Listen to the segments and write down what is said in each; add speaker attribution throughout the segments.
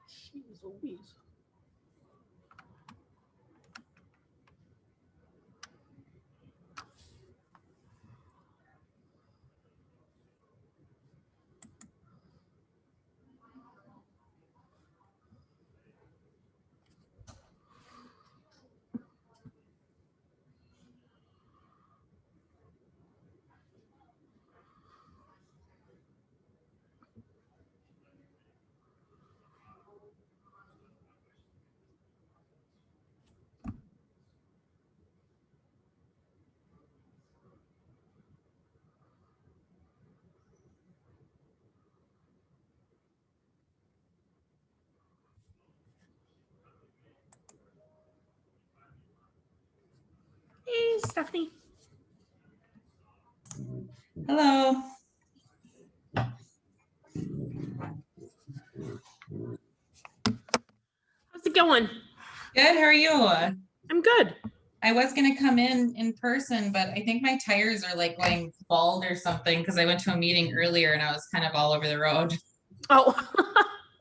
Speaker 1: Jeez Louise. Hey, Stephanie.
Speaker 2: Hello.
Speaker 1: How's it going?
Speaker 2: Good. How are you?
Speaker 1: I'm good.
Speaker 2: I was gonna come in person, but I think my tires are like going bald or something because I went to a meeting earlier and I was kind of all over the road.
Speaker 1: Oh,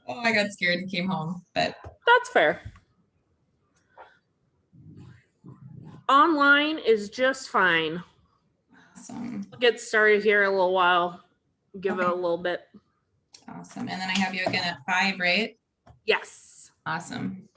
Speaker 2: Oh, I got scared and came home, but
Speaker 1: that's fair. Online is just fine.
Speaker 2: awesome.
Speaker 1: We'll get started here in a little while. Give it
Speaker 2: Okay.
Speaker 1: a little bit.
Speaker 2: Awesome. And then I have you again at 5, right?
Speaker 1: Yes.
Speaker 2: Awesome.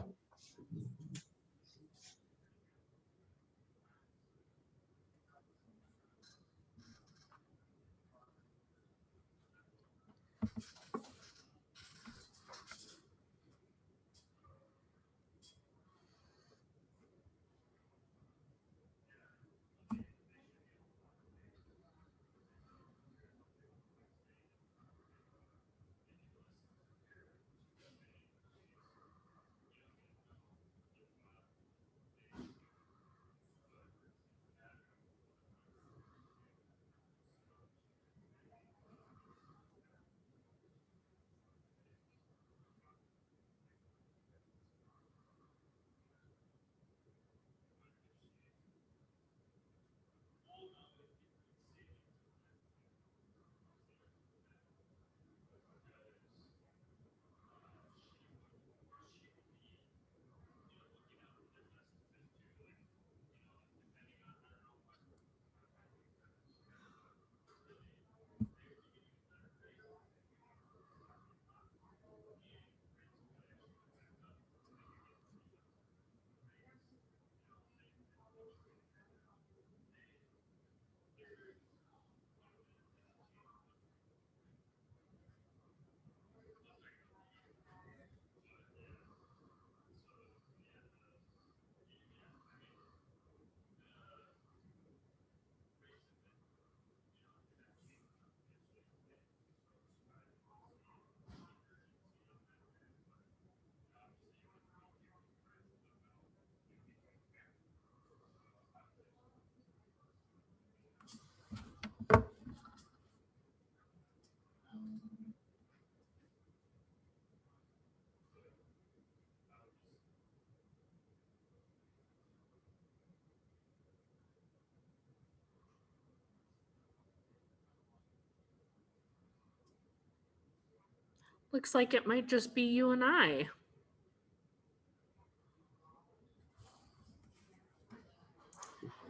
Speaker 1: Looks like it might just be you and I.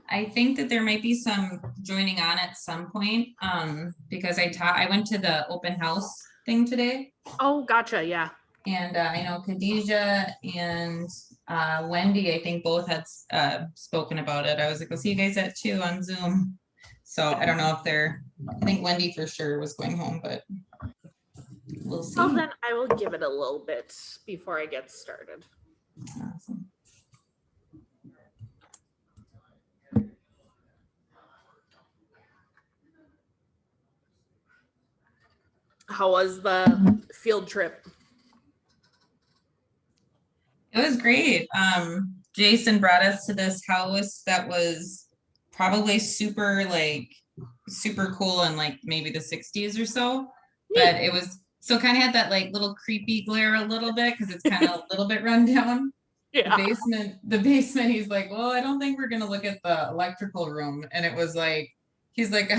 Speaker 2: I think that there might be some joining on at some point because I went to the open house thing today.
Speaker 1: Oh, gotcha. Yeah.
Speaker 2: And I know Khadijah and Wendy, I think both had spoken about it. I was like, I'll see you guys at 2 on Zoom. So I don't know if I think Wendy for sure was going home, but we'll see.
Speaker 1: Well, then I will give it a little bit before I get started.
Speaker 2: Awesome.
Speaker 1: How was the field trip?
Speaker 2: It was great. Jason brought us to this house that was probably super cool in like maybe the 60s or so. But it was so kind of had that like little creepy glare a little bit because it's kind of a little bit run down.
Speaker 1: Yeah.
Speaker 2: The basement, he's like, well, I don't think we're gonna look at the electrical room. And it was like, he's like,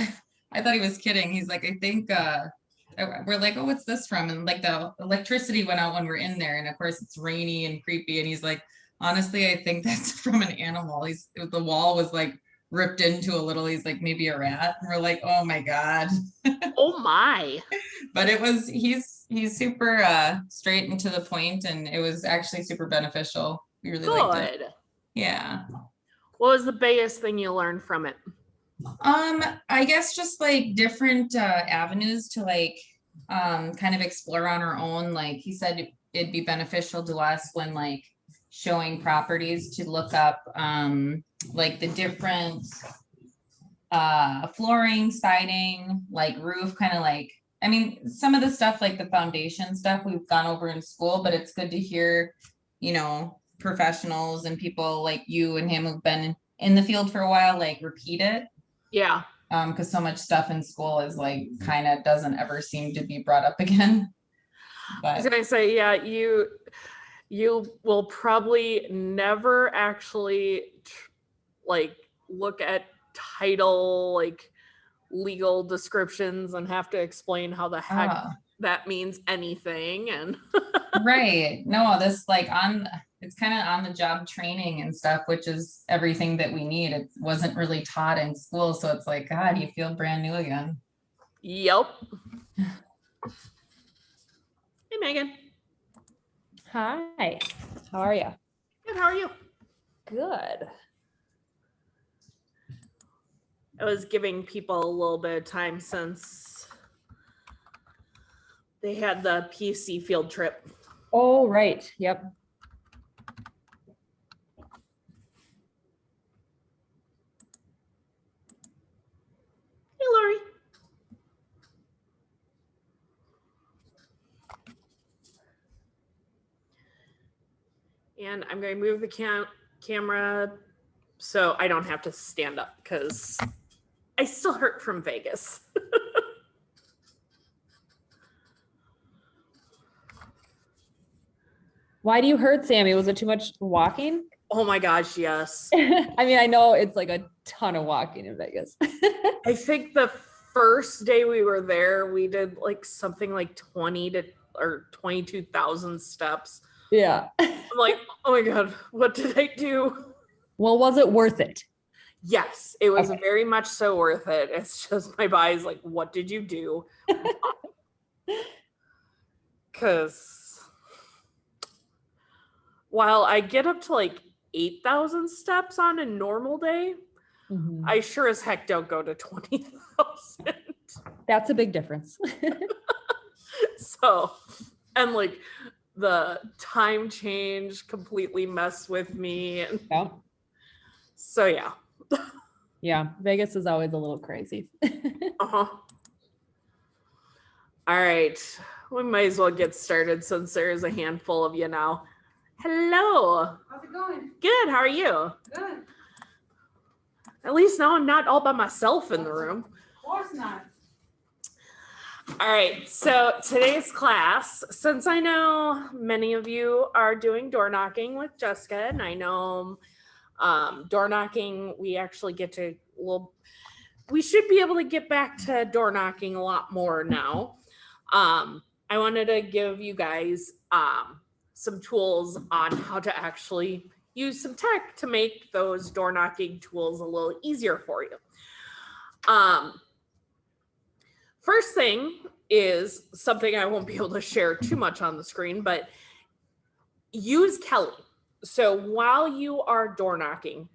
Speaker 2: I thought he was kidding. He's like, I we're like, oh, what's this from? And like the electricity went out when we're in there. And of course it's rainy and creepy. And he's like, honestly, I think that's from an animal. The wall was like ripped into a little, he's like, maybe a rat. And we're like, oh my God.
Speaker 1: Oh my.
Speaker 2: But he's super straight and to the point, and it was actually super beneficial. We really liked it.
Speaker 1: Good.
Speaker 2: Yeah.
Speaker 1: What was the biggest thing you learned from it?
Speaker 2: I guess just like different avenues to like kind of explore on our own. Like he said, it'd be beneficial to us when like showing properties to look up like the different flooring, siding, like roof, kind of like, I mean, some of the stuff like the foundation stuff we've gone over in school, but it's good to hear, you know, professionals and people like you and him who've been in the field for a while, like repeat it.
Speaker 1: Yeah.
Speaker 2: Because so much stuff in school is like kind of doesn't ever seem to be brought up again.
Speaker 1: I was
Speaker 2: But
Speaker 1: gonna say, yeah, you will probably never actually like look at title, like legal descriptions, and have to explain how the heck that means anything. And
Speaker 2: right. No, this like it's kind of on the job training and stuff, which is everything that we need. It wasn't really taught in school. So it's like, God, you feel brand new again.
Speaker 1: Yep. Hey, Megan.
Speaker 3: Hi, how are you?
Speaker 1: Good. How are you?
Speaker 3: Good.
Speaker 1: I was giving people a little bit of time since they had the PC field trip.
Speaker 3: Oh, right. Yep.
Speaker 1: Hey, Lori. And I'm going to move the camera so I don't have to stand up because I still hurt from Vegas.
Speaker 3: Why do you hurt, Sammy? Was it too much walking?
Speaker 1: Oh my gosh, yes.
Speaker 3: I mean, I know it's like a ton of walking in Vegas.
Speaker 1: I think the first day we were there, we did like something like 22,000 steps.
Speaker 3: Yeah.
Speaker 1: I'm like, oh my God, what did I do?
Speaker 3: Well, was it worth it?
Speaker 1: Yes, it was
Speaker 3: Okay.
Speaker 1: very much so worth it. It's just my body's like, what did you do? Because while I get up to like 8,000 steps on a normal day,
Speaker 3: Mhm.
Speaker 1: I sure as heck don't go to 20,000.
Speaker 3: That's a big difference.
Speaker 1: So, and like the time change completely messed with me. And
Speaker 3: Yeah.
Speaker 1: so, yeah.
Speaker 3: Yeah. Vegas is always a little crazy.
Speaker 1: Uh-huh. All right. We might as well get started since there's a handful of you now. Hello.
Speaker 4: How's it going?
Speaker 1: Good. How are you?
Speaker 4: Good.
Speaker 1: At least now I'm not all by myself in the room.
Speaker 4: Of course not.
Speaker 1: All right. So today's class, since I know many of you are doing door knocking with Jessica, and I know door knocking, we actually get to, we should be able to get back to door knocking a lot more now. I wanted to give you guys some tools on how to actually use some tech to make those door knocking tools a little easier for you. First thing is something I won't be able to share too much on the screen, but use Kelly. So while you are door knocking,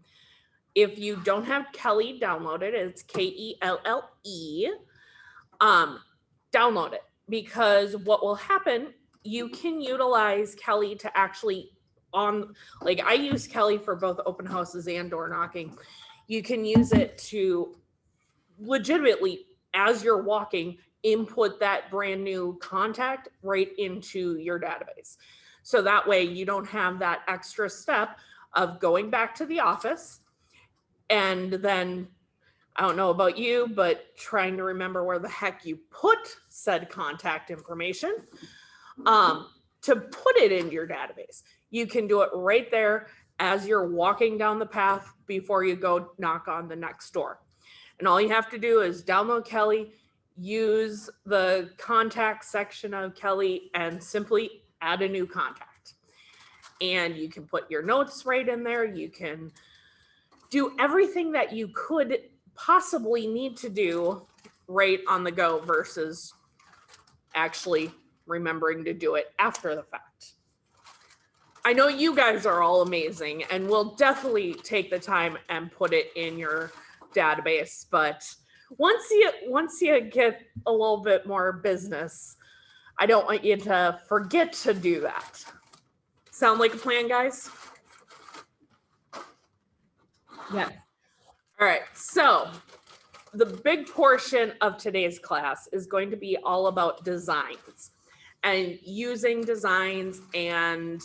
Speaker 1: if you don't have Kelly downloaded, it's Kelle. Download it, because what will happen, you can utilize Kelly to actually like I use Kelly for both open houses and door knocking. You can use it to legitimately, as you're walking, input that brand new contact right into your database. So that way you don't have that extra step of going back to the office and then, I don't know about you, but trying to remember where the heck you put said contact information to put it into your database. You can do it right there as you're walking down the path before you go knock on the next door. And all you have to do is download Kelly, use the contact section of Kelly and simply add a new contact. And you can put your notes right in there. You can do everything that you could possibly need to do right on the go versus actually remembering to do it after the fact. I know you guys are all amazing and will definitely take the time and put it in your database, but once you get a little bit more business, I don't want you to forget to do that. Sound like a plan, guys?
Speaker 3: Yeah.
Speaker 1: All right, so the big portion of today's class is going to be all about designs and using designs and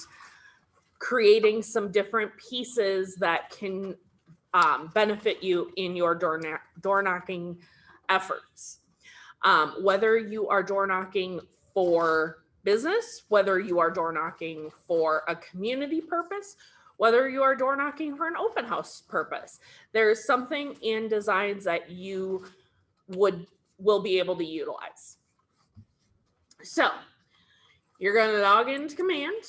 Speaker 1: creating some different pieces that can benefit you in your door knocking efforts. Whether you are door knocking for business, whether you are door knocking for a community purpose, whether you are door knocking for an open house purpose, there's something in designs that you will be able to utilize. So you're going to log into command.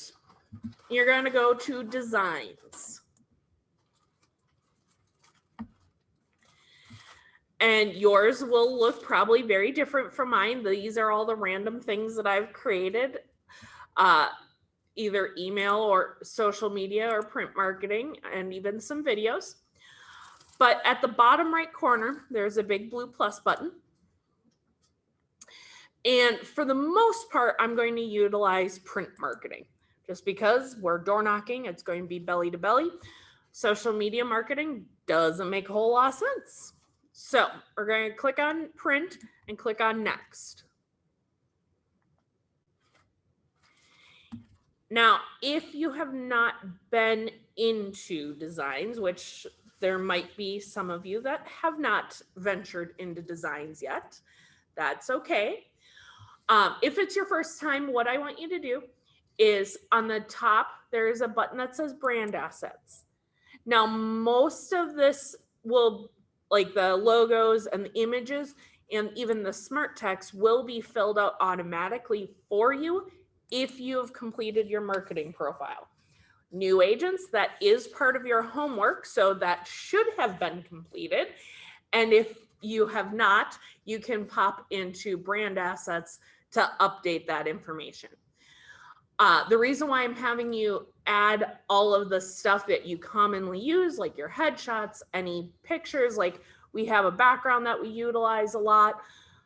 Speaker 1: You're going to go to designs. And yours will look probably very different from mine. These are all the random things that I've created, either email or social media or print marketing, and even some videos. But at the bottom right corner, there's a big blue plus button. And for the most part, I'm going to utilize print marketing. Just because we're door knocking, it's going to be belly to belly. Social media marketing doesn't make a whole lot of sense. So we're going to click on print and click on next. Now, if you have not been into designs, which there might be some of you that have not ventured into designs yet, that's okay. If it's your first time, what I want you to do is on the top, there is a button that says brand assets. Now, most of this will, like the logos and the images and even the smart text, will be filled out automatically for you if you have completed your marketing profile. New agents, that is part of your homework, so that should have been completed. And if you have not, you can pop into brand assets to update that information. The reason why I'm having you add all of the stuff that you commonly use, like your headshots, any pictures, like we have a background that we utilize a lot,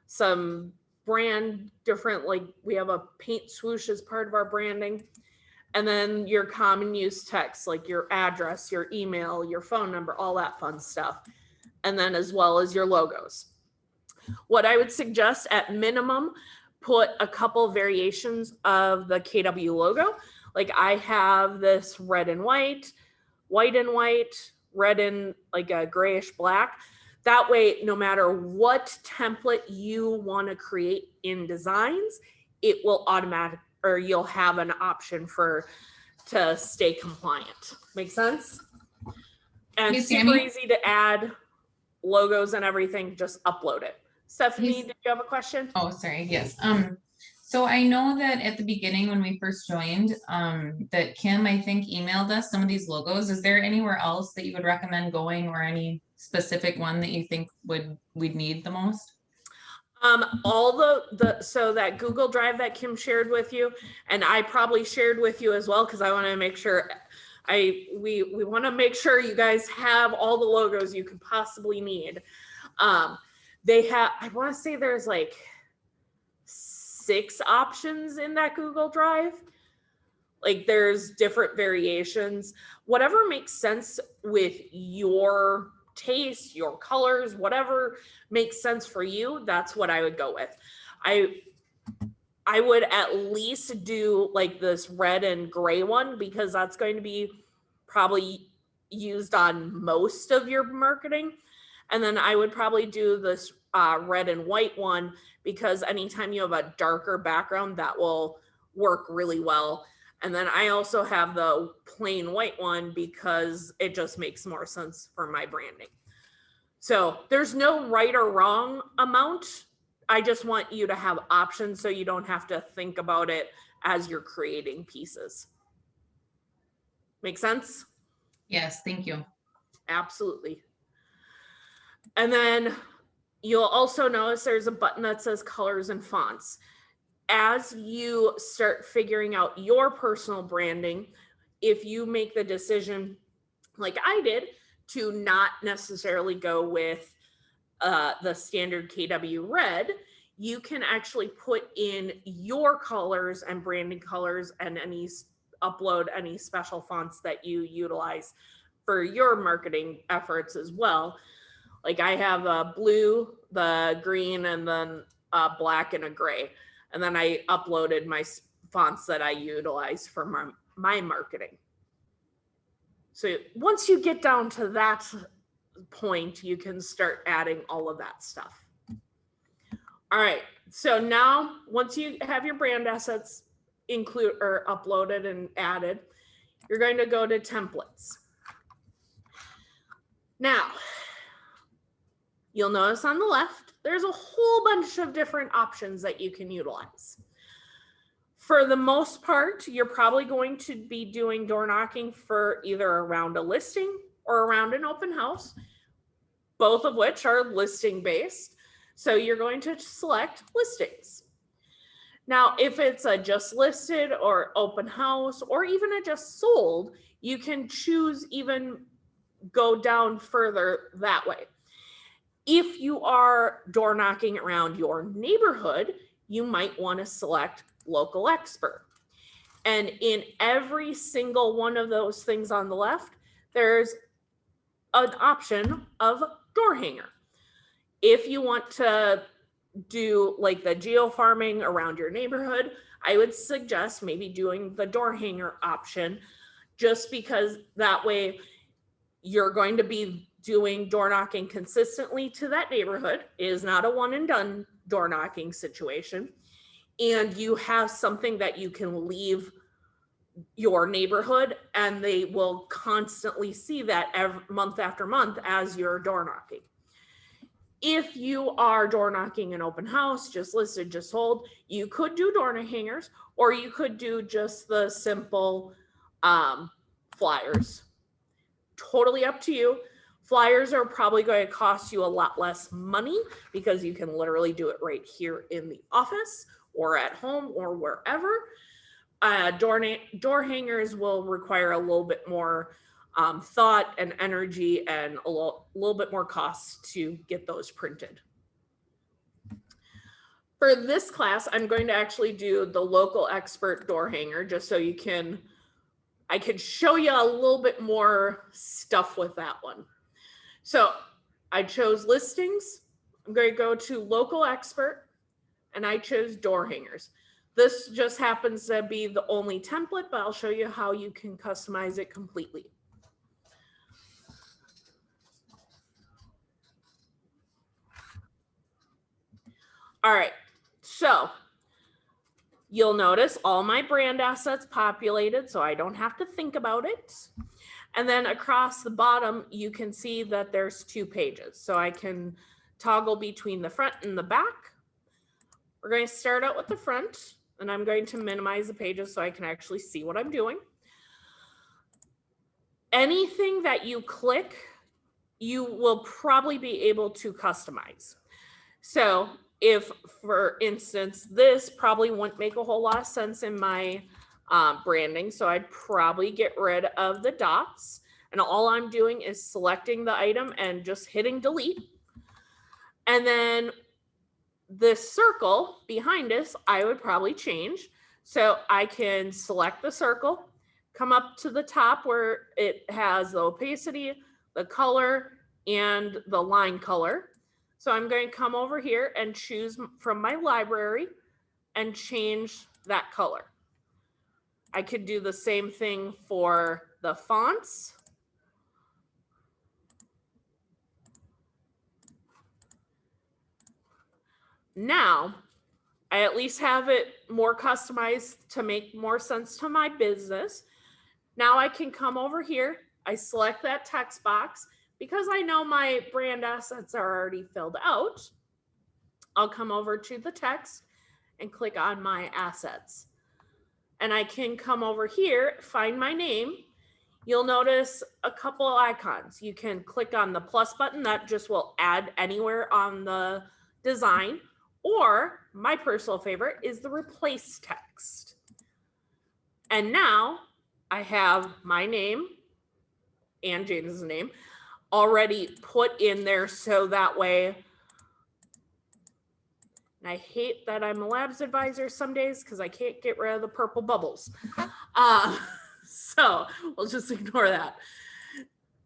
Speaker 1: some brand different, like we have a paint swoosh as part of our branding, and then your common use text, like your address, your email, your phone number, all that fun stuff, and then as well as your logos. What I would suggest at minimum, put a couple variations of the KW logo. Like I have this red and white, white and white, red and like a grayish black. That way, no matter what template you want to create in designs, it will automatic, or you'll have an option to stay compliant. Make sense? And
Speaker 2: Hey,
Speaker 1: super
Speaker 2: Sammy.
Speaker 1: easy to add logos and everything, just upload it. Stephanie,
Speaker 2: Yes.
Speaker 1: did you have a question?
Speaker 2: Oh, sorry. Yes. So I know that at the beginning when we first joined, that Kim, I think, emailed us some of these logos. Is there anywhere else that you would recommend going, or any specific one that you think we'd need the most?
Speaker 1: All so that Google Drive that Kim shared with you, and I probably shared with you as well, because I want to make sure we want to make sure you guys have all the logos you could possibly need. They have, I want to say there's like 6 options in that Google Drive. Like there's different variations, whatever makes sense with your taste, your colors, whatever makes sense for you, that's what I would go with. I would at least do like this red and gray one, because that's going to be probably used on most of your marketing. And then I would probably do this red and white one, because anytime you have a darker background, that will work really well. And then I also have the plain white one, because it just makes more sense for my branding. So there's no right or wrong amount. I just want you to have options so you don't have to think about it as you're creating pieces. Make sense?
Speaker 2: Yes, thank you.
Speaker 1: Absolutely. And then you'll also notice there's a button that says colors and fonts. As you start figuring out your personal branding, if you make the decision, like I did, to not necessarily go with the standard KW red, you can actually put in your colors and branding colors and upload any special fonts that you utilize for your marketing efforts as well. Like I have a blue, the green, and then a black and a gray. And then I uploaded my fonts that I utilize for my marketing. So once you get down to that point, you can start adding all of that stuff. All right. So now once you have your brand assets include or uploaded and added, you're going to go to templates. Now, you'll notice on the left, there's a whole bunch of different options that you can utilize. For the most part, you're probably going to be doing door knocking for either around a listing or around an open house, both of which are listing based. So you're going to select listings. Now, if it's a just listed or open house or even a just sold, you can choose even go down further that way. If you are door knocking around your neighborhood, you might want to select local expert. And in every single one of those things on the left, there's an option of door hanger. If you want to do like the geo farming around your neighborhood, I would suggest maybe doing the door hanger option, just because that way you're going to be doing door knocking consistently to that neighborhood. It is not a one and done door knocking situation. And you have something that you can leave your neighborhood and they will constantly see that every month after month as you're door knocking. If you are door knocking an open house, just listed, just sold, you could do door hangers, or you could do just the simple flyers. Totally up to you. Flyers are probably going to cost you a lot less money because you can literally do it right here in the office or at home or wherever. Door hangers will require a little bit more thought and energy and a little bit more cost to get those printed. For this class, I'm going to actually do the local expert door hanger just so I could show you a little bit more stuff with that one. So I chose listings. I'm going to go to local expert and I chose door hangers. This just happens to be the only template, but I'll show you how you can customize it completely. All right, so you'll notice all my brand assets populated, so I don't have to think about it. And then across the bottom, you can see that there's 2 pages. So I can toggle between the front and the back. We're going to start out with the front, and I'm going to minimize the pages so I can actually see what I'm doing. Anything that you click, you will probably be able to customize. So if, for instance, this probably wouldn't make a whole lot of sense in my branding, so I'd probably get rid of the dots, and all I'm doing is selecting the item and just hitting delete. And then this circle behind us, I would probably change. So I can select the circle, come up to the top where it has the opacity, the color, and the line color. So I'm going to come over here and choose from my library and change that color. I could do the same thing for the fonts. Now, I at least have it more customized to make more sense to my business. Now I can come over here. I select that text box because I know my brand assets are already filled out. I'll come over to the text and click on my assets. And I can come over here, find my name. You'll notice a couple of icons. You can click on the plus button, that just will add anywhere on the design. Or my personal favorite is the replace text. And now I have my name and Jane's name already put in there, so that way, and I hate that I'm a labs advisor some days because I can't get rid of the purple bubbles. So we'll just ignore that.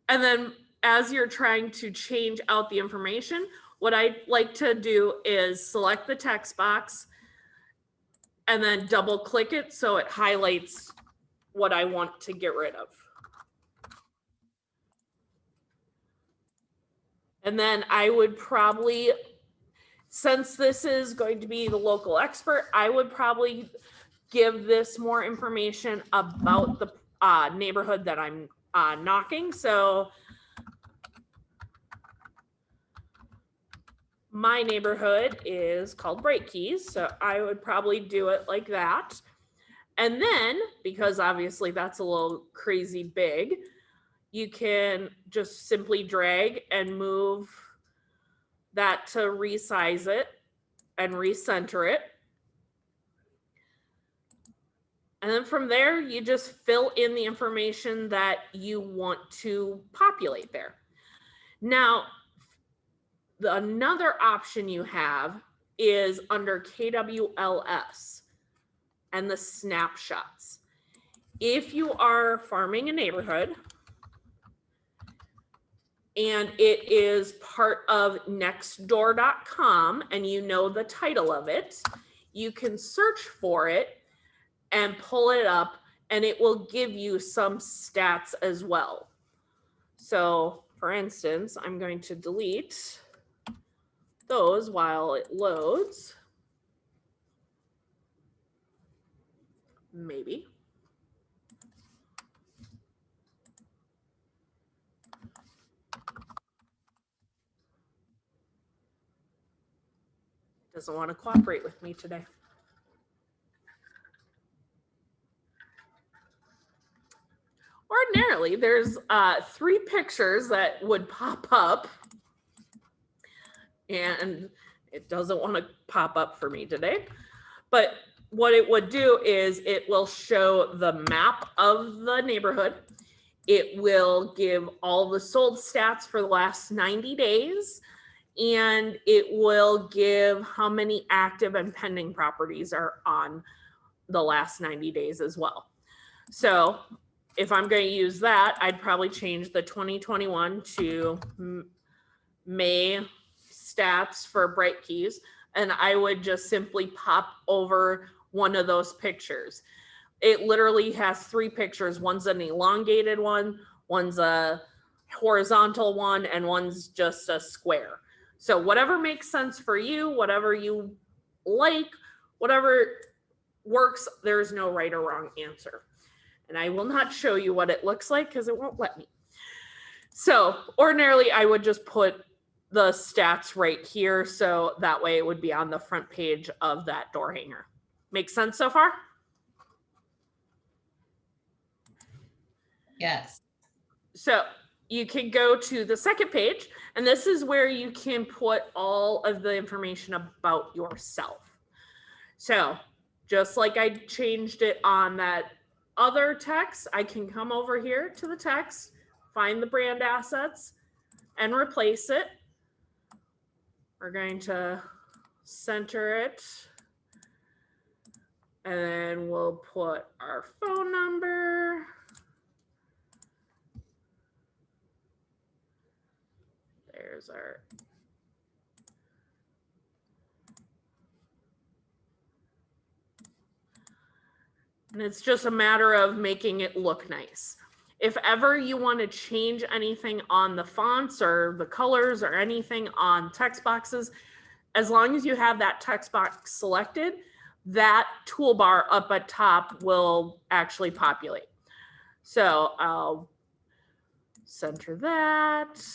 Speaker 1: And then as you're trying to change out the information, what I like to do is select the text box and then double click it so it highlights what I want to get rid of. And then I would probably, since this is going to be the local expert, I would probably give this more information about the neighborhood that I'm knocking. So my neighborhood is called Bright Keys, so I would probably do it like that. And then, because obviously that's a little crazy big, you can just simply drag and move that to resize it and recenter it. And then from there, you just fill in the information that you want to populate there. Now, another option you have is under KWLS and the snapshots. If you are farming a neighborhood and it is part of nextdoor.com and you know the title of it, you can search for it and pull it up and it will give you some stats as well. So for instance, I'm going to delete those while it loads. Maybe. Doesn't want to cooperate with me today. Ordinarily, there's 3 pictures that would pop up, and it doesn't want to pop up for me today. But what it would do is it will show the map of the neighborhood. It will give all the sold stats for the last 90 days, and it will give how many active and pending properties are on the last 90 days as well. So if I'm going to use that, I'd probably change the 2021 to May stats for Bright Keys, and I would just simply pop over one of those pictures. It literally has 3 pictures. One's an elongated one, one's a horizontal one, and one's just a square. So whatever makes sense for you, whatever you like, whatever works, there's no right or wrong answer. And I will not show you what it looks like because it won't let me. So ordinarily, I would just put the stats right here. So that way it would be on the front page of that door hanger. Make sense so far?
Speaker 2: Yes.
Speaker 1: So you can go to the second page, and this is where you can put all of the information about yourself. So just like I changed it on that other text, I can come over here to the text, find the brand assets, and replace it. We're going to center it. And then we'll put our phone number. There's our. And it's just a matter of making it look nice. If ever you want to change anything on the fonts or the colors or anything on text boxes, as long as you have that text box selected, that toolbar up at top will actually populate. So I'll center that.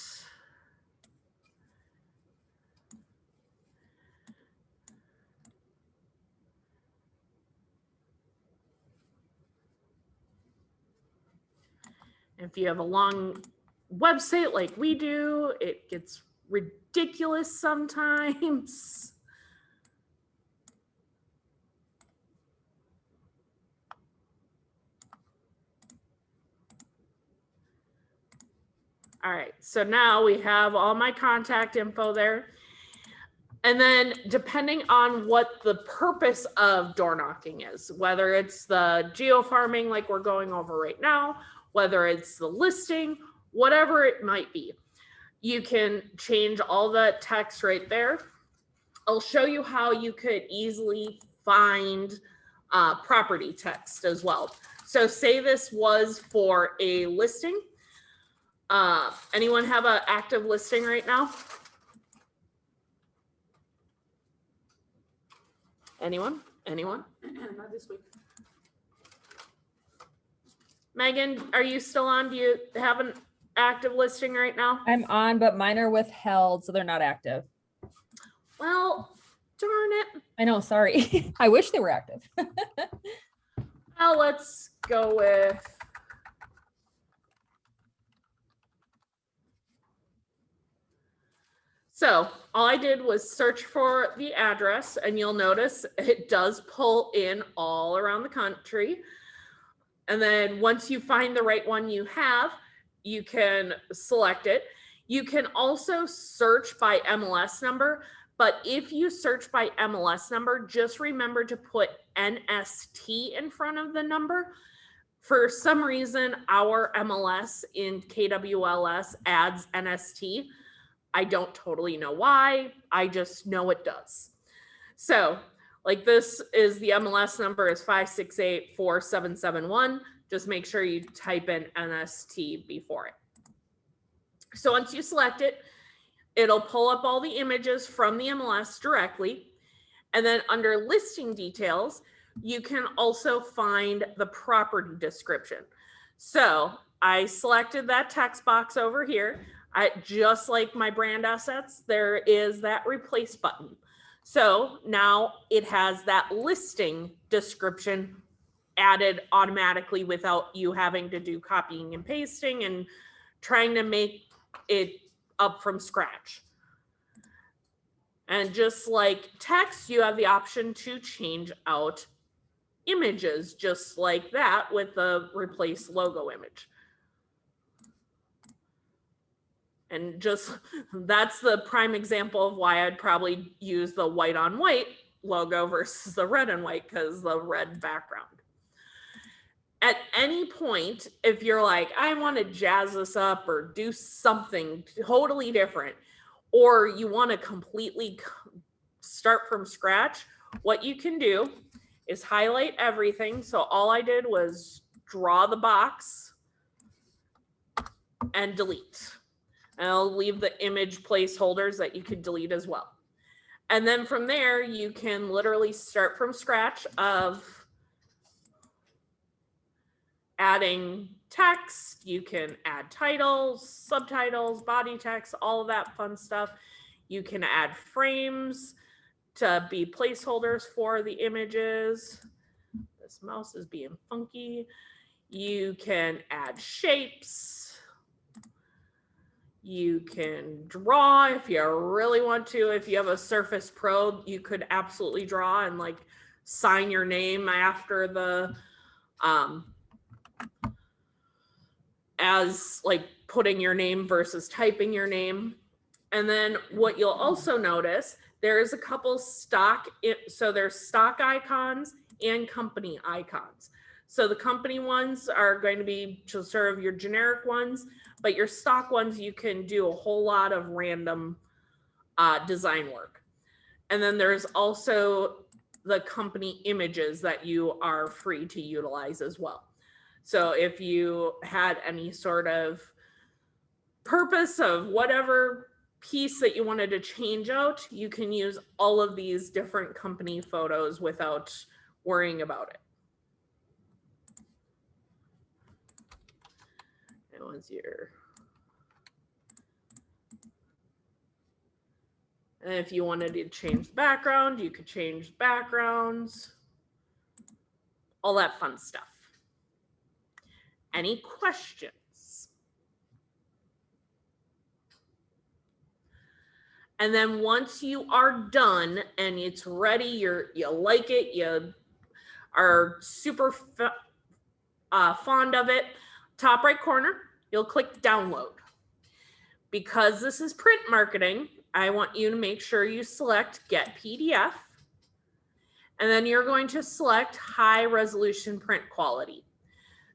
Speaker 1: If you have a long website like we do, it gets ridiculous sometimes. All right, so now we have all my contact info there. And then depending on what the purpose of door knocking is, whether it's the geofarming like we're going over right now, whether it's the listing, whatever it might be, you can change all the text right there. I'll show you how you could easily find property text as well. So say this was for a listing. Anyone have an active listing right now? Anyone? Anyone? Not this week. Megan, are you still on? Do you have an active listing right now?
Speaker 3: I'm on, but mine are withheld, so they're not active.
Speaker 1: Well, darn it.
Speaker 3: I know, sorry. I wish they were active.
Speaker 1: Well, let's go with. So all I did was search for the address, and you'll notice it does pull in all around the country. And then once you find the right one you have, you can select it. You can also search by MLS number, but if you search by MLS number, just remember to put NST in front of the number. For some reason, our MLS in KWLS adds NST. I don't totally know why. I just know it does. So like this is the MLS number is 5684771. Just make sure you type in NST before it. So once you select it, it'll pull up all the images from the MLS directly. And then under listing details, you can also find the property description. So I selected that text box over here. Just like my brand assets, there is that replace button. So now it has that listing description added automatically without you having to do copying and pasting and trying to make it up from scratch. And just like text, you have the option to change out images just like that with the replace logo image. And just that's the prime example of why I'd probably use the white on white logo versus the red and white, because the red background. At any point, if you're like, I want to jazz this up or do something totally different, or you want to completely start from scratch, what you can do is highlight everything. So all I did was draw the box and delete. And I'll leave the image placeholders that you could delete as well. And then from there, you can literally start from scratch of adding text. You can add titles, subtitles, body text, all of that fun stuff. You can add frames to be placeholders for the images. This mouse is being funky. You can add shapes. You can draw if you really want to. If you have a Surface Pro, you could absolutely draw and like sign your name after the, as like putting your name versus typing your name. And then what you'll also notice, there is a couple stock, so there's stock icons and company icons. So the company ones are going to be just sort of your generic ones, but your stock ones, you can do a whole lot of random design work. And then there's also the company images that you are free to utilize as well. So if you had any sort of purpose of whatever piece that you wanted to change out, you can use all of these different company photos without worrying about it. And once you're, and if you wanted to change the background, you could change backgrounds, all that fun stuff. Any questions? And then once you are done and it's ready, you like it, you are super fond of it, top right corner, you'll click download. Because this is print marketing, I want you to make sure you select get PDF. And then you're going to select high resolution print quality.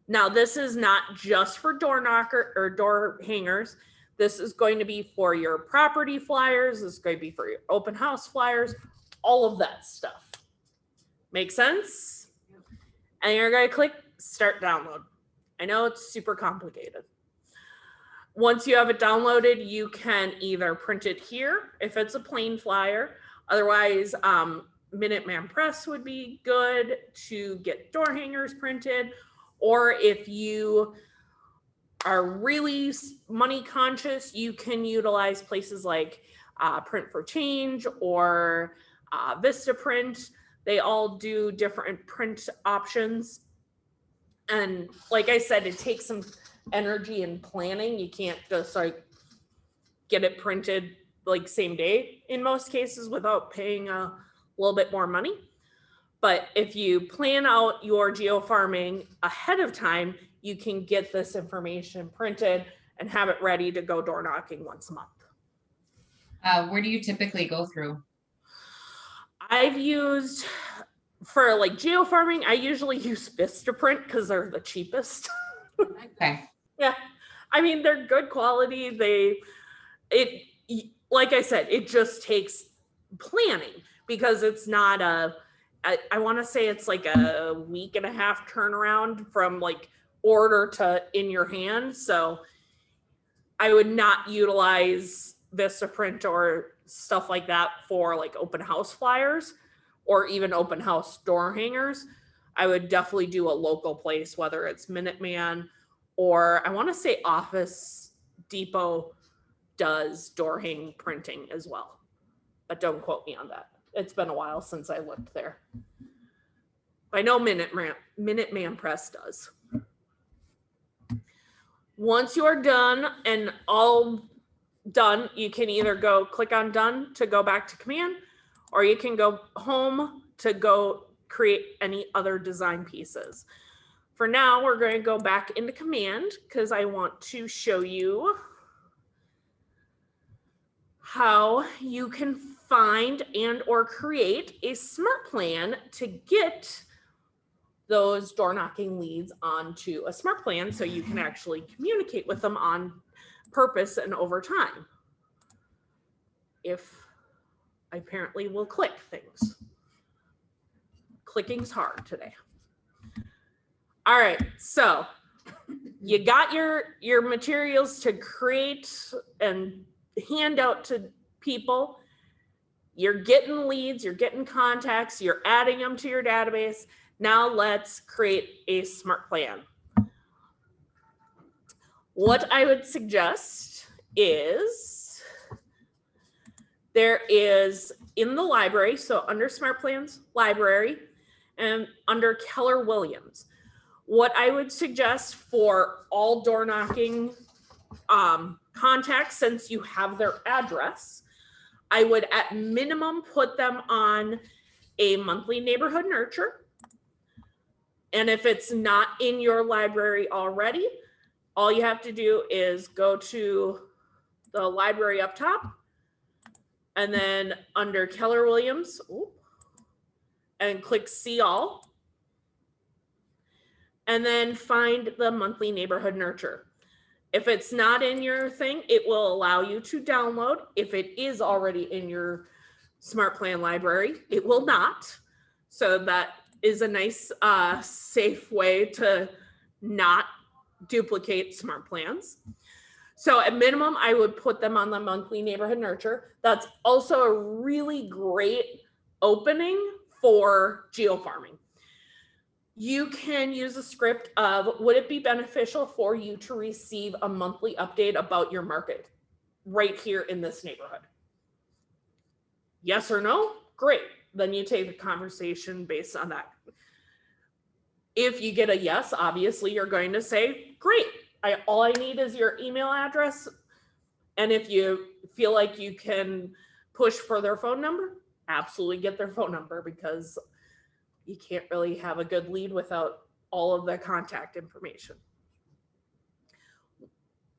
Speaker 1: Now, this is not just for door knocker or door hangers. This is going to be for your property flyers. This is going to be for your open house flyers, all of that stuff. Make sense? And you're going to click start download. I know it's super complicated. Once you have it downloaded, you can either print it here if it's a plain flyer. Otherwise, Minuteman Press would be good to get door hangers printed. Or if you are really money conscious, you can utilize places like Print for Change or Vistaprint. They all do different print options. And like I said, it takes some energy and planning. You can't just like get it printed like same day in most cases without paying a little bit more money. But if you plan out your geofarming ahead of time, you can get this information printed and have it ready to go door knocking once a month.
Speaker 2: Where do you typically go through?
Speaker 1: I've used, for like geofarming, I usually use Vistaprint because they're the cheapest.
Speaker 2: Okay.
Speaker 1: Yeah. I mean, they're good quality. Like I said, it just takes planning because it's not I want to say it's like a week and a half turnaround from like order to in your hand. So I would not utilize Vistaprint or stuff like that for like open house flyers or even open house door hangers. I would definitely do a local place, whether it's Minuteman or I want to say Office Depot does door hang printing as well. But don't quote me on that. It's been a while since I looked there. I know Minuteman Press does. Once you are done and all done, you can either go click on done to go back to command, or you can go home to go create any other design pieces. For now, we're going to go back into command because I want to show you how you can find and or create a smart plan to get those door knocking leads onto a smart plan so you can actually communicate with them on purpose and over time. If I apparently will click things. Clicking's hard today. All right, so you got your materials to create and hand out to people. You're getting leads, you're getting contacts, you're adding them to your database. Now let's create a smart plan. What I would suggest is there is in the library, so under Smart Plans, library, and under Keller Williams. What I would suggest for all door knocking contacts, since you have their address, I would at minimum put them on a monthly neighborhood nurture. And if it's not in your library already, all you have to do is go to the library up top and then under Keller Williams and click see all. And then find the monthly neighborhood nurture. If it's not in your thing, it will allow you to download. If it is already in your Smart Plan library, it will not. So that is a nice, safe way to not duplicate Smart Plans. So at minimum, I would put them on the monthly neighborhood nurture. That's also a really great opening for geofarming. You can use a script of, would it be beneficial for you to receive a monthly update about your market right here in this neighborhood? Yes or no? Great. Then you take the conversation based on that. If you get a yes, obviously you're going to say, great. All I need is your email address. And if you feel like you can push for their phone number, absolutely get their phone number, because you can't really have a good lead without all of the contact information.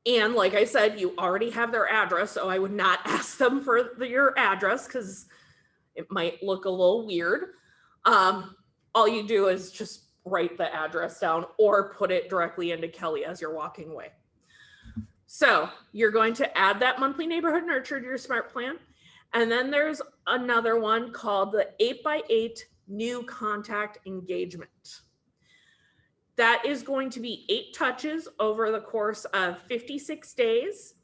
Speaker 1: And like I said, you already have their address, so I would not ask them for your address because it might look a little weird. All you do is just write the address down or put it directly into Kelly as you're walking away. So you're going to add that monthly neighborhood nurture to your smart plan. And then there's another one called the 8x8 new contact engagement. That is going to be 8 touches over the course of 56 days.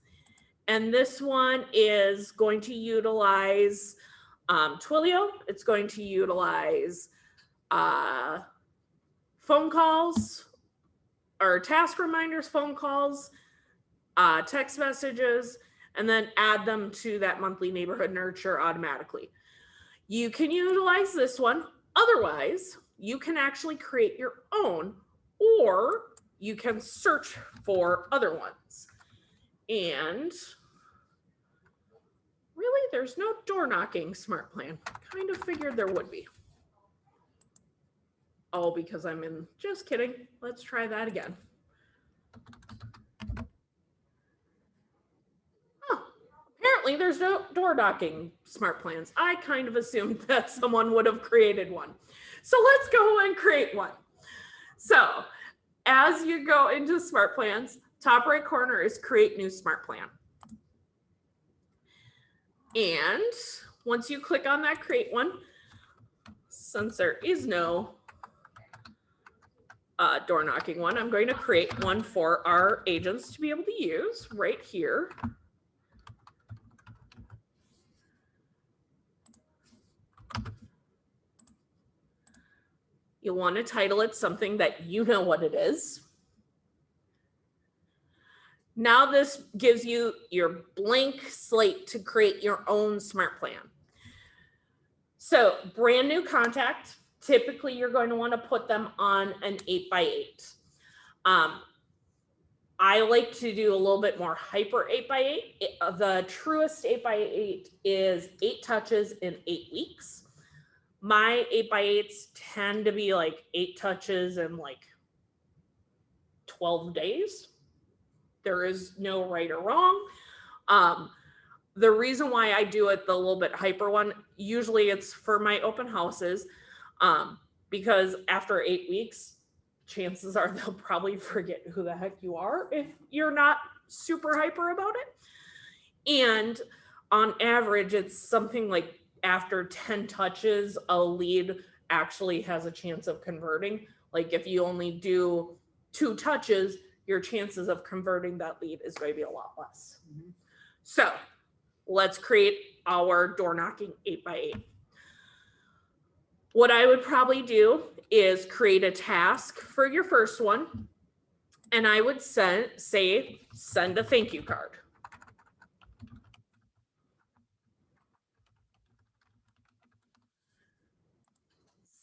Speaker 1: And this one is going to utilize Twilio. It's going to utilize phone calls or task reminders, phone calls, text messages, and then add them to that monthly neighborhood nurture automatically. You can utilize this one. Otherwise, you can actually create your own, or you can search for other ones. And really, there's no door knocking smart plan. Kind of figured there would be. Oh, because I'm in, just kidding. Let's try that again. Apparently there's no door knocking smart plans. I kind of assumed that someone would have created one. So let's go and create one. So as you go into smart plans, top right corner is create new smart plan. And once you click on that create one, since there is no door knocking one, I'm going to create one for our agents to be able to use right here. You'll want to title it something that you know what it is. Now this gives you your blank slate to create your own smart plan. So brand new contact, typically you're going to want to put them on an 8x8. I like to do a little bit more hyper 8x8. The truest 8x8 is 8 touches in 8 weeks. My 8x8s tend to be like 8 touches in like 12 days. There is no right or wrong. The reason why I do it the little bit hyper one, usually it's for my open houses, because after 8 weeks, chances are they'll probably forget who the heck you are if you're not super hyper about it. And on average, it's something like after 10 touches, a lead actually has a chance of converting. Like if you only do 2 touches, your chances of converting that lead is going to be a lot less. Mm-hmm. So let's create our door knocking 8x8. What I would probably do is create a task for your first one. And I would send a thank you card.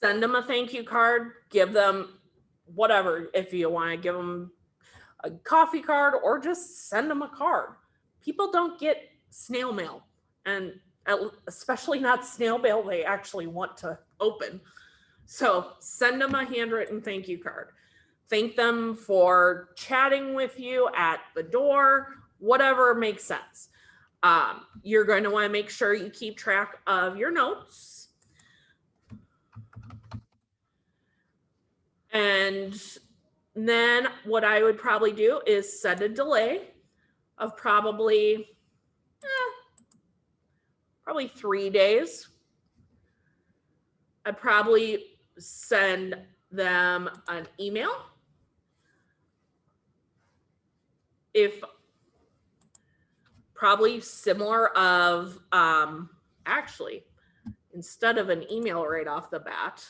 Speaker 1: Send them a thank you card, give them whatever, if you want to give them a coffee card or just send them a card. People don't get snail mail, and especially not snail mail they actually want to open. So send them a handwritten thank you card. Thank them for chatting with you at the door, whatever makes sense. You're going to want to make sure you keep track of your notes. And then what I would probably do is set a delay of probably 3 days. I'd probably send them an email. If probably similar of, actually, instead of an email right off the bat,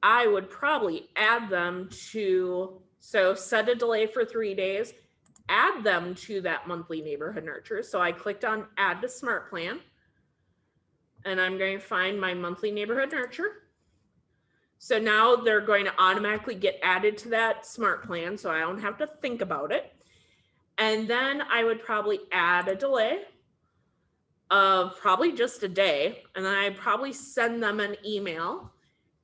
Speaker 1: I would probably add them to, so set a delay for 3 days, add them to that monthly neighborhood nurture. So I clicked on add to smart plan, and I'm going to find my monthly neighborhood nurture. So now they're going to automatically get added to that smart plan, so I don't have to think about it. And then I would probably add a delay of probably just a day. And then I'd probably send them an email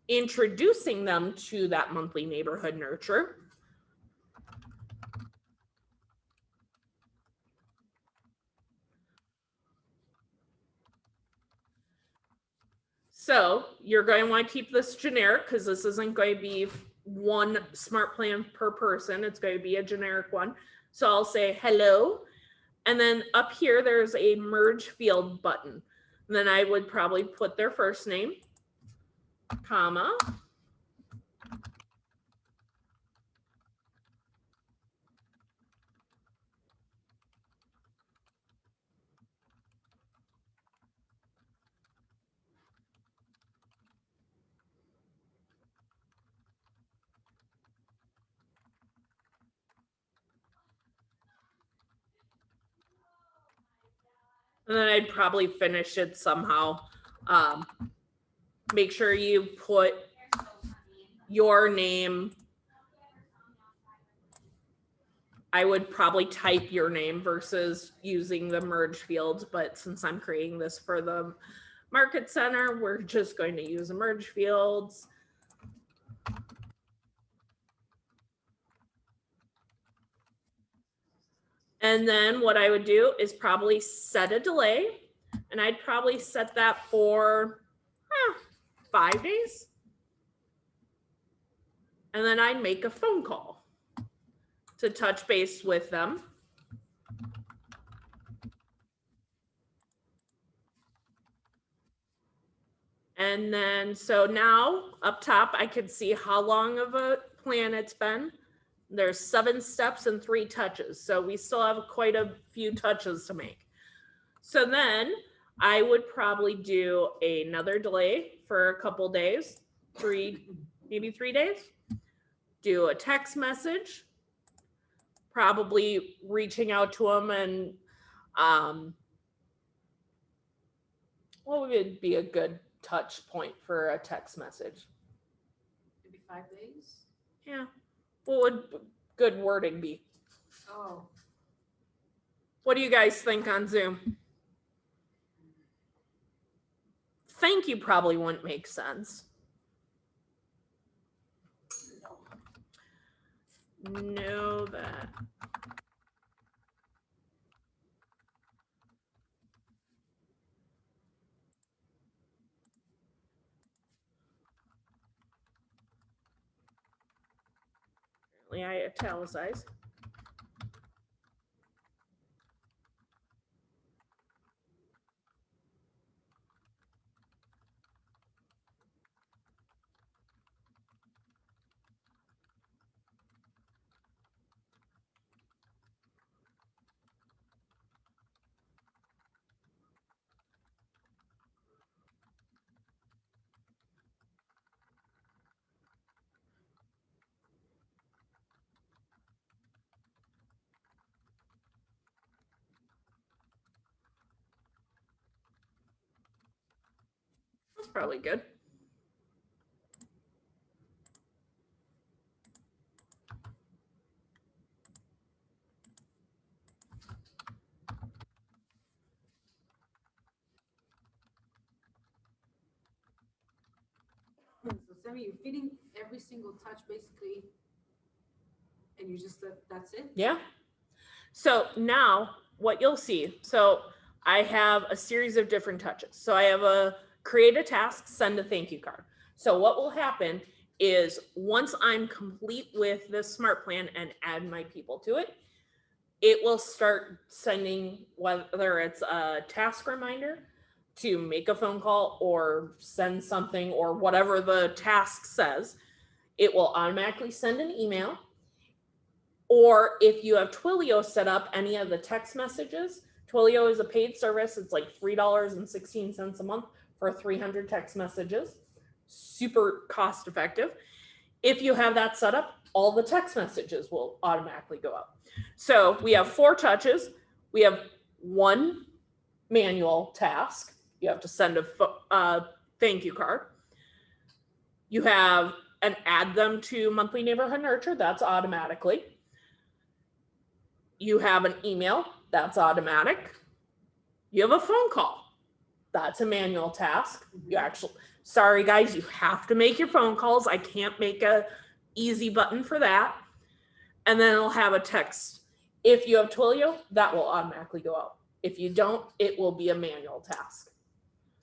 Speaker 1: introducing them to that monthly neighborhood nurture. So you're going to want to keep this generic because this isn't going to be one smart plan per person. It's going to be a generic one. So I'll say hello. And then up here, there's a merge field button. And then I would probably put their first name, comma. And then I'd probably finish it somehow. Make sure you put your name. I would probably type your name versus using the merge field, but since I'm creating this for the market center, we're just going to use the merge fields. And then what I would do is probably set a delay, and I'd probably set that for 5 days. And then I'd make a phone call to touch base with them. And then, so now up top, I can see how long of a plan it's been. There's 7 steps and 3 touches. So we still have quite a few touches to make. So then I would probably do another delay for a couple days, maybe 3 days. Do a text message, probably reaching out to them and what would be a good touch point for a text message?
Speaker 4: Maybe 5 days?
Speaker 1: Yeah. What would good wording be?
Speaker 4: Oh,
Speaker 1: What do you guys think on Zoom? Thank you probably wouldn't make sense. Know that. Apparently I italicize. That's probably good.
Speaker 4: so Sammy, you're feeding every single touch basically, and you just that's it?
Speaker 1: Yeah. So now what you'll see, so I have a series of different touches. So I have a create a task, send a thank you card. So what will happen is once I'm complete with this smart plan and add my people to it, it will start sending, whether it's a task reminder to make a phone call or send something or whatever the task says, it will automatically send an email. Or if you have Twilio set up, any of the text messages, Twilio is a paid service. It's like $3.16 a month for 300 text messages. Super cost effective. If you have that set up, all the text messages will automatically go out. So we have 4 touches. We have 1 manual task. You have to send a thank you card. You have an add them to monthly neighborhood nurture. That's automatically. You have an email, that's automatic. You have a phone call. That's a manual task. You actually, sorry guys, you have to make your phone calls. I can't make a easy button for that. And then it'll have a text. If you have Twilio, that will automatically go out. If you don't, it will be a manual task.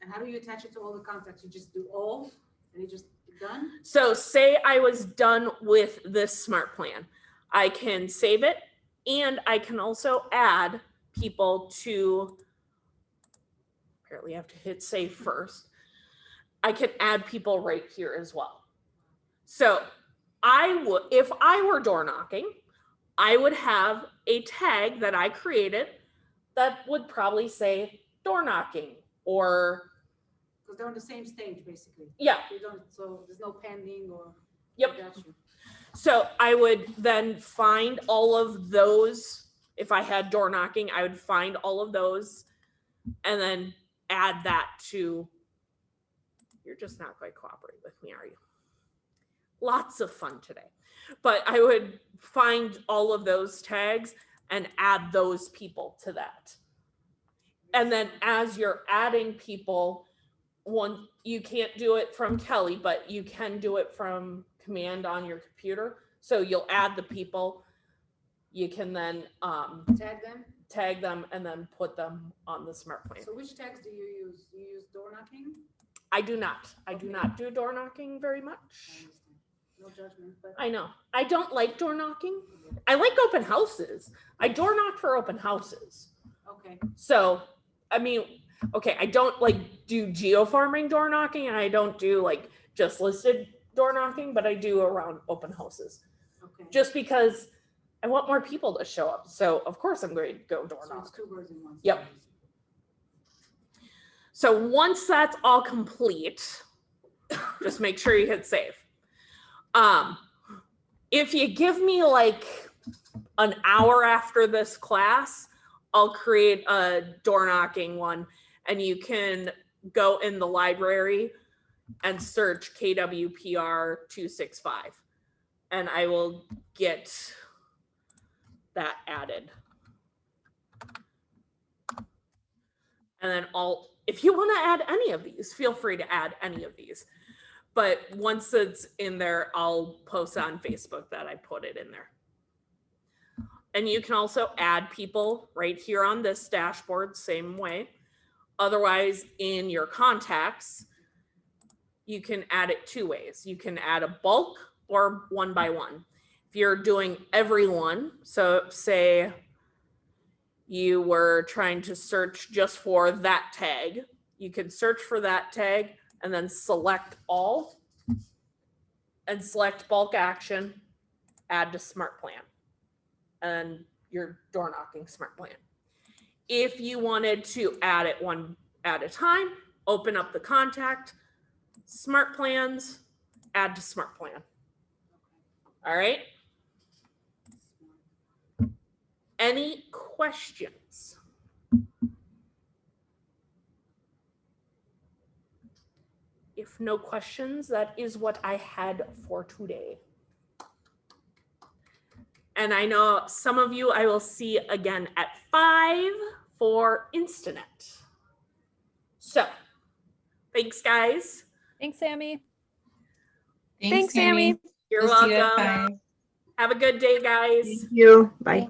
Speaker 4: And how do you attach it to all the contacts? You just do all and you just done?
Speaker 1: So say I was done with this smart plan. I can save it and I can also add people to, apparently I have to hit save first. I can add people right here as well. So I would, if I were door knocking, I would have a tag that I created that would probably say door knocking or,
Speaker 4: Because they're on the same stage, basically.
Speaker 1: yeah.
Speaker 4: You don't, so there's no pending or.
Speaker 1: Yep.
Speaker 4: Got you.
Speaker 1: So I would then find all of those. If I had door knocking, I would find all of those and then add that to, you're just not quite cooperating with me, are you? Lots of fun today. But I would find all of those tags and add those people to that. And then as you're adding people, one, you can't do it from Kelly, but you can do it from command on your computer. So you'll add the people. You can then
Speaker 4: Tag them.
Speaker 1: and then put them on the smart plan.
Speaker 4: So which tags do you use? You use door knocking?
Speaker 1: I do not. I do not do door knocking very much.
Speaker 4: I understand. No judgment, but.
Speaker 1: I know. I don't like door knocking. I like open houses. I door knock for open houses.
Speaker 4: Okay,
Speaker 1: So, I mean, okay, I don't like do geofarming door knocking and I don't do like just listed door knocking, but I do around open houses
Speaker 4: okay.
Speaker 1: just because I want more people to show up. So, of course, I'm going to go door
Speaker 4: So it's
Speaker 1: knock.
Speaker 4: 2 birds in 1
Speaker 1: Yep.
Speaker 4: stone.
Speaker 1: So, once that's all complete, just make sure you hit save. If you give me like an hour after this class, I'll create a door knocking one and you can go in the library and search KWPR 265 and I will get that added. And then if you want to add any of these, feel free to add any of these. But once it's in there, I'll post on Facebook that I put it in there. And you can also add people right here on this dashboard, same way. Otherwise, in your contacts, you can add it 2 ways. You can add a bulk or 1 by 1. If you're doing everyone, so say you were trying to search just for that tag, you could search for that tag and then select all and select bulk action, add to smart plan and your door knocking smart plan. If you wanted to add it one at a time, open up the contact, smart plans, add to smart plan. All right. Any questions? If no questions, that is what I had for today. And I know some of you I will see again at 5 for Instanet. So, thanks guys.
Speaker 3: Thanks, Sammy.
Speaker 2: Thanks,
Speaker 5: Sammy.
Speaker 1: You're
Speaker 2: We'll see you at
Speaker 1: welcome.
Speaker 2: 5.
Speaker 1: Have a good day, guys.
Speaker 5: Thank you. Bye.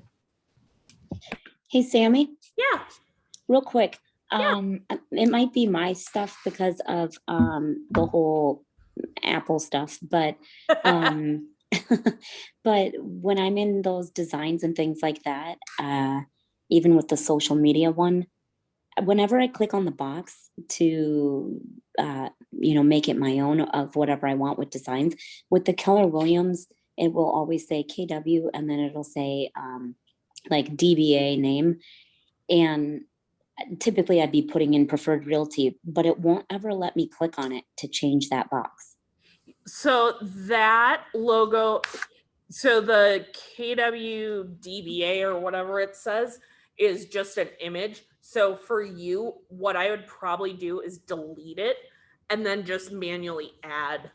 Speaker 6: Hey, Sammy,
Speaker 1: Yeah.
Speaker 6: real quick.
Speaker 1: Yeah.
Speaker 6: It might be my stuff because of the whole Apple stuff, but but when I'm in those designs and things like that, even with the social media one, whenever I click on the box to make it my own of whatever I want with designs, with the Keller Williams, it will always say KW and then it'll say like DBA name. And typically I'd be putting in preferred realty, but it won't ever let me click on it to change that box.
Speaker 1: So that logo, so the KW DBA or whatever it says is just an image. So for you, what I would probably do is delete it and then just manually add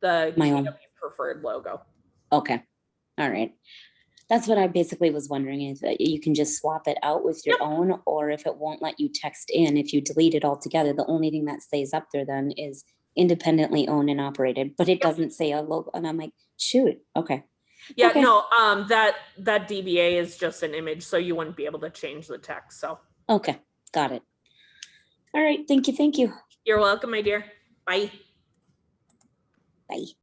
Speaker 1: the
Speaker 6: My
Speaker 1: KW
Speaker 6: own.
Speaker 1: preferred logo.
Speaker 6: Okay. All right. That's what I basically was wondering, if you can just swap it out with your own, or if it won't let you text in, if you delete it altogether, the only thing that stays up there then is independently owned and operated, but it doesn't say a logo, and I'm like, shoot, okay.
Speaker 1: Yeah,
Speaker 6: Okay.
Speaker 1: no, that DBA is just an image, so you wouldn't be able to change the text. So
Speaker 6: Okay, got it. All right, thank you,
Speaker 1: you're welcome, my dear. Bye.
Speaker 6: bye.